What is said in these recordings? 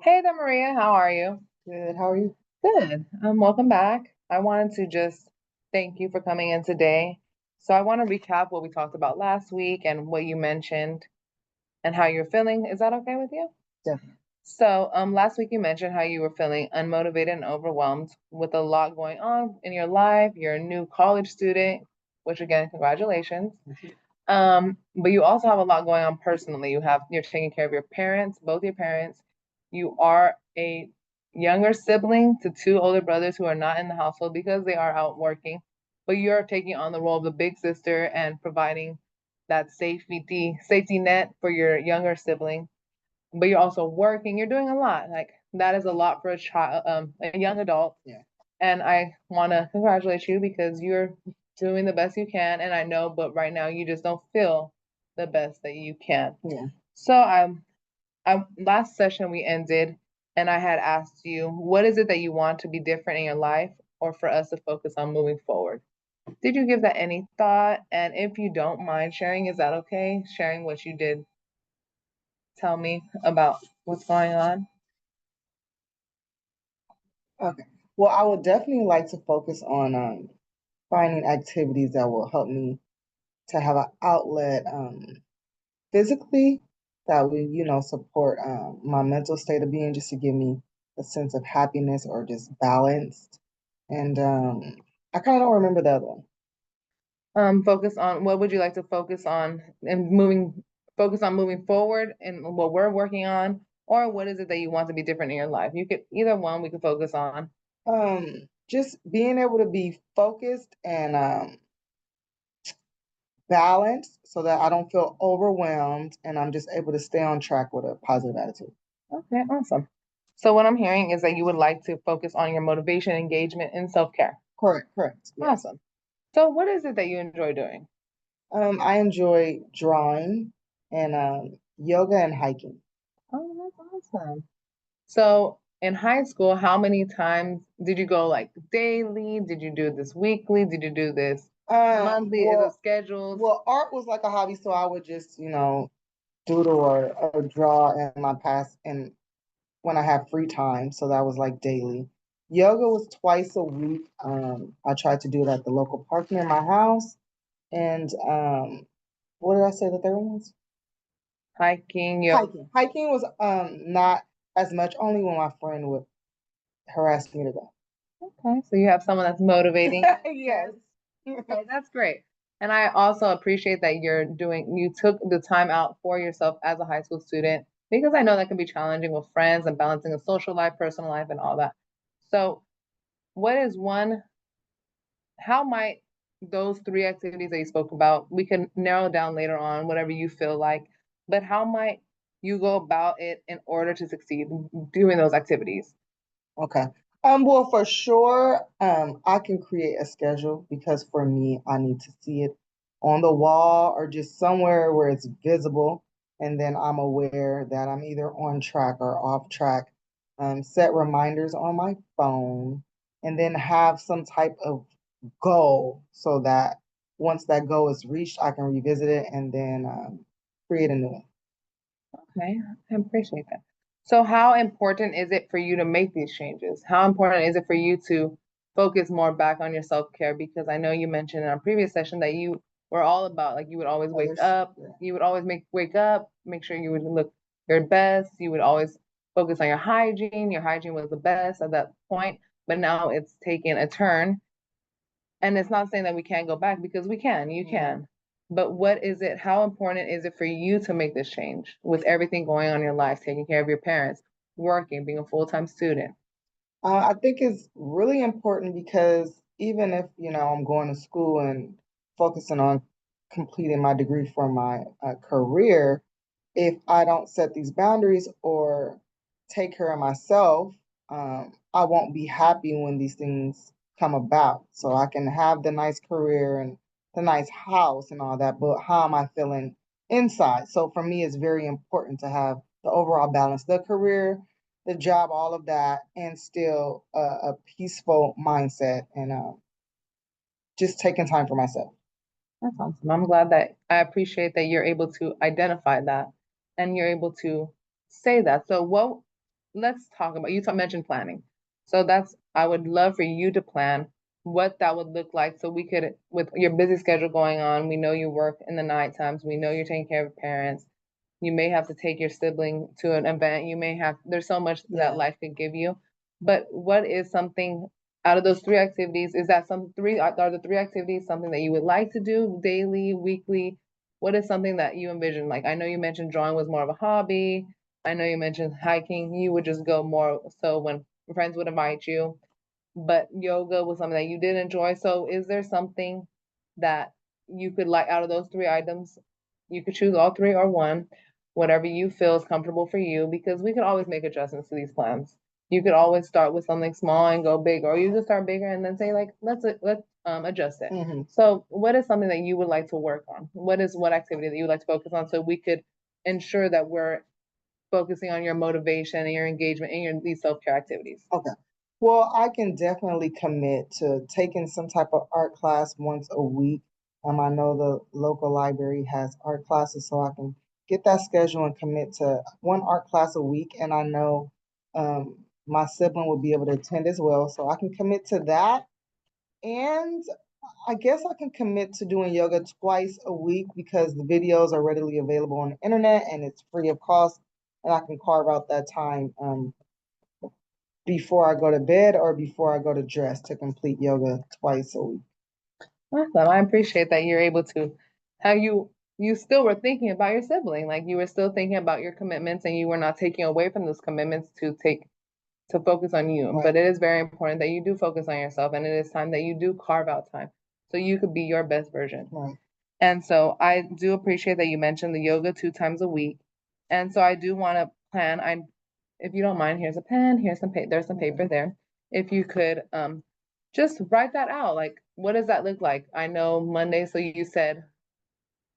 Hey there, Maria. How are you? Good. How are you? Good. Welcome back. I wanted to just thank you for coming in today. So I want to recap what we talked about last week and what you mentioned and how you're feeling. Is that okay with you? Definitely. So, last week you mentioned how you were feeling unmotivated and overwhelmed with a lot going on in your life. You're a new college student, which again, congratulations. But you also have a lot going on personally. You're taking care of your parents, both your parents. You are a younger sibling to two older brothers who are not in the household because they are out working. But you're taking on the role of the big sister and providing that safety net for your younger sibling. But you're also working. You're doing a lot. Like that is a lot for a child, a young adult. Yeah. And I want to congratulate you because you're doing the best you can. And I know, but right now you just don't feel the best that you can. Yeah. So I last session we ended, and I had asked you, what is it that you want to be different in your life, or for us to focus on moving forward? Did you give that any thought? And if you don't mind sharing, is that okay? Sharing what you did tell me about what's going on? Okay. Well, I would definitely like to focus on finding activities that will help me to have an outlet physically that will, support my mental state of being, just to give me a sense of happiness or just balanced. And I kind of don't remember the other one. Focus on what would you like to focus on and focus on moving forward and what we're working on, or what is it that you want to be different in your life? You could either one we could focus on. Just being able to be focused and balanced so that I don't feel overwhelmed and I'm just able to stay on track with a positive attitude. Okay, awesome. So what I'm hearing is that you would like to focus on your motivation, engagement, and self-care. Correct, correct. Yes. Awesome. So what is it that you enjoy doing? I enjoy drawing and yoga and hiking. Oh, that's awesome. So in high school, how many times did you go, like daily? Did you do this weekly? Did you do this monthly? Is it Well, scheduled? well, art was like a hobby, so I would just, doodle or draw in my past and when I have free time. So that was like daily. Yoga was twice a week. I tried to do it at the local park near my house. And what did I say the third one was? Hiking, yoga. Hiking. Hiking was not as much, only when my friend would harass me to go. Okay, so you have someone that's motivating. Yes. Okay, that's great. And I also appreciate that you took the time out for yourself as a high school student because I know that can be challenging with friends and balancing a social life, personal life, and all that. So, what is one, how might those three activities that you spoke about, we can narrow down later on, whatever you feel like, but how might you go about it in order to succeed doing those activities? Okay. Well, for sure, I can create a schedule because for me, I need to see it on the wall or just somewhere where it's visible. And then I'm aware that I'm either on track or off track. Set reminders on my phone and then have some type of goal so that once that goal is reached, I can revisit it and then create a new one. Okay, I appreciate that. So, how important is it for you to make these changes? How important is it for you to focus more back on your self-care? Because I know you mentioned in our previous session that you were all about, like, you would always wake Others. up, Yeah. you would always wake up, make sure you would look your best, you would always focus on your hygiene. Your hygiene was the best at that point, but now it's taken a turn. And it's not saying that we can't go back because we can, you can. But what is it? How important is it for you to make this change with everything going on in your life, taking care of your parents, working, being a full-time student? I think it's really important because even if, I'm going to school and focusing on completing my degree for my career, if I don't set these boundaries or take care of myself, I won't be happy when these things come about. So I can have the nice career and the nice house and all that, but how am I feeling inside? So for me, it's very important to have the overall balance, the career, the job, all of that, and still a peaceful mindset and just taking time for myself. That's awesome. I'm glad that I appreciate that you're able to identify that and you're able to say that. So let's talk about, mentioned planning. So I would love for you to plan what that would look like so we could, with your busy schedule going on, we know you work in the night times, we know you're taking care of parents. You may have to take your sibling to an event. There's so much that Yeah. life could give you. But what is something out of those three activities? Is that are the three activities something that you would like to do daily, weekly? What is something that you envision? Like, I know you mentioned drawing was more of a hobby. I know you mentioned hiking. You would just go more so when friends would invite you, but yoga was something that you did enjoy. So is there something that you could like out of those three items? You could choose all three or one, whatever you feel is comfortable for you, because we could always make adjustments to these plans. You could always start with something small and go big, or you could start bigger and then say like, let's adjust it. Hmm. So what is something that you would like to work on? What activity that you would like to focus on so we could ensure that we're focusing on your motivation and your engagement in these self-care activities? Okay. Well, I can definitely commit to taking some type of art class once a week. I know the local library has art classes, so I can get that schedule and commit to one art class a week. And I know my sibling will be able to attend as well, so I can commit to that. And I guess I can commit to doing yoga twice a week because the videos are readily available on the internet and it's free of cost. And I can carve out that time before I go to bed or before I go to dress to complete yoga twice a week. Awesome. I appreciate that you're able to, how you still were thinking about your sibling, like you were still thinking about your commitments and you were not taking away from those commitments to focus on you. Right, But it is very important that you do focus on yourself, and it is time that you do carve out time so you could be your best version. right. And so I do appreciate that you mentioned the yoga 2 times a week. And so I do want to plan. If you don't mind, here's a pen, there's some Okay. paper there. If you could just write that out. Like, what does that look like? I know Monday, so you said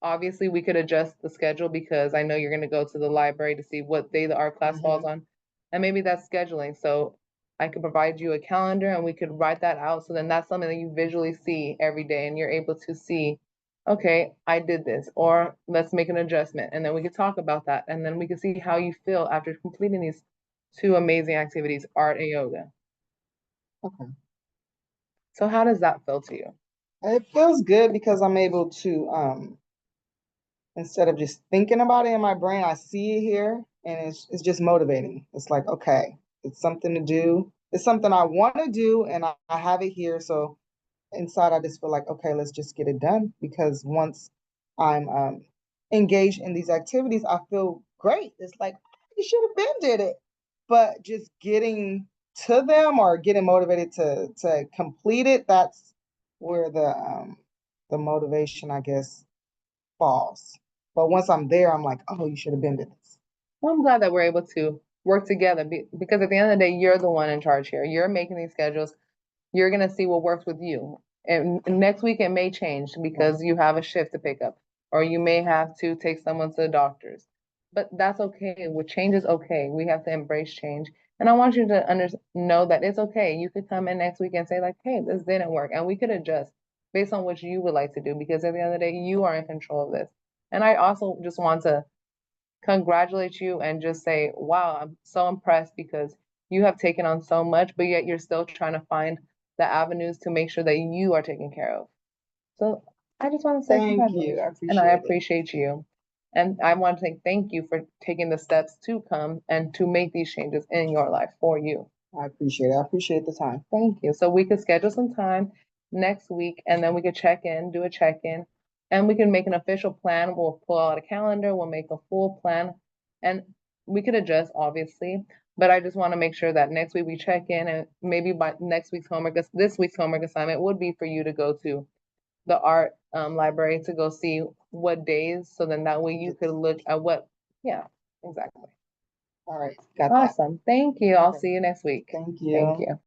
obviously we could adjust the schedule because I know you're going to go to the library to see what day the art class falls Hmm. on. And maybe that's scheduling. So I could provide you a calendar and we could write that out. So then that's something that you visually see every day and you're able to see, okay, I did this, or let's make an adjustment. And then we could talk about that. And then we can see how you feel after completing these two amazing activities, art and yoga. Okay. So how does that feel to you? It feels good because I'm able to instead of just thinking about it in my brain, I see it here and it's just motivating. It's like, okay, it's something to do. It's something I want to do and I have it here. So inside I just feel like, okay, let's just get it done because once I'm engaged in these activities, I feel great. It's like you should have been did it. But just getting to them or getting motivated to complete it, that's where the motivation, I guess, falls. But once I'm there, I'm like, oh, you should have been to this. Well, I'm glad that we're able to work together because at the end of the day, you're the one in charge here. You're making these schedules. You're going to see what works with you. And next week it may change Right. because you have a shift to pick up, or you may have to take someone to the doctors. But that's okay. With change is okay. We have to embrace change. And I want you to know that it's okay. You could come in next week and say like, "Hey, this didn't work," and we could adjust based on what you would like to do because at the end of the day, you are in control of this. And I also just want to congratulate you and just say, wow, I'm so impressed because you have taken on so much, but yet you're still trying to find the avenues to make sure that you are taken care of. So I just want to say Thank you. I congratulations and I appreciate it. appreciate you. And I want to say thank you for taking the steps to come and to make these changes in your life for you. I appreciate it. I appreciate the time. Thank you. So we could schedule some time next week and then we could do a check-in, and we can make an official plan. We'll pull out a calendar, we'll make a full plan, and we could adjust obviously. But I just want to make sure that next week we check in and maybe by next week's homework, this week's homework assignment would be for you to go to the art library to go see what days. So then that way you could look at yeah, exactly. All right. Got that. Awesome. Thank you. I'll Okay. see you next week. Thank Thank you. you.